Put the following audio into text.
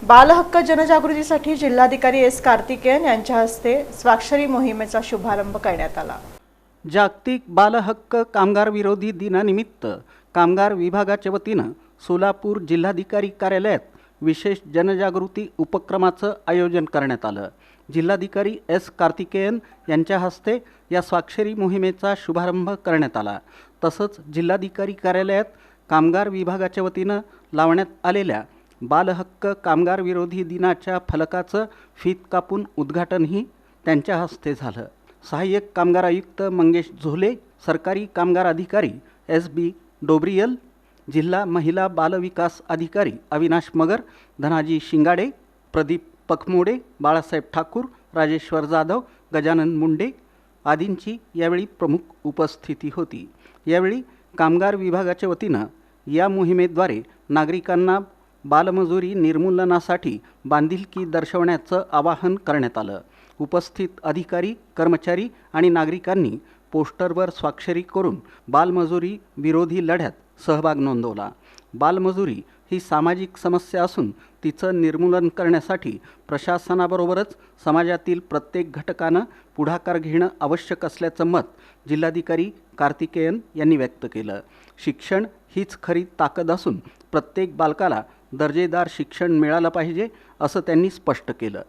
बालहक्क जनजागृतीसाठी जिल्हाधिकारी एस कार्तिकेयन यांच्या हस्ते स्वाक्षरी मोहिमेचा शुभारंभ करण्यात आला। जागतिक बालहक्क कामगार विरोधी दिनानिमित्त कामगार विभागाच्या वतीनं सोलापूर जिल्हाधिकारी कार्यालयात विशेष जनजागृती उपक्रमाचं आयोजन करण्यात आलं। जिल्हाधिकारी एस कार्तिकेयन यांच्या हस्ते या स्वाक्षरी मोहिमेचा शुभारंभ करण्यात आला। तसंच जिल्हाधिकारी कार्यालयात कामगार विभागाच्या वतीनं लावण्यात आलेल्या बालहक्क कामगार विरोधी दिनाच्या फलकाचं फीत कापून उद्घाटनही त्यांच्या हस्ते झालं। सहाय्यक कामगार आयुक्त मंगेश झोले, सरकारी कामगार अधिकारी SB डोब्रियल, जिल्हा महिला बालविकास अधिकारी अविनाश मगर, धनाजी शिंगाडे, प्रदीप पखमोडे, बाळासाहेब ठाकूर, राजेश्वर जाधव, गजानन मुंडे आदींची यावेळी प्रमुख उपस्थिती होती। यावेळी कामगार विभागाच्या वतीनं या मोहिमेद्वारे नागरिकांना बालमजुरी निर्मूलनासाठी बांधिलकी दर्शवण्याचं आवाहन करण्यात आलं। उपस्थित अधिकारी, कर्मचारी आणि नागरिकांनी पोस्टरवर स्वाक्षरी करून बालमजुरी विरोधी लढ्यात सहभाग नोंदवला। बालमजुरी ही सामाजिक समस्या असून तिचं निर्मूलन करण्यासाठी प्रशासनाबरोबरच समाजातील प्रत्येक घटकानं पुढाकार घेणं आवश्यक असल्याचं मत जिल्हाधिकारी कार्तिकेयन यांनी व्यक्त केलं। शिक्षण हीच खरी ताकद असून प्रत्येक बालकाला दर्जेदार शिक्षण मिळालं पाहिजे असं त्यांनी स्पष्ट केलं।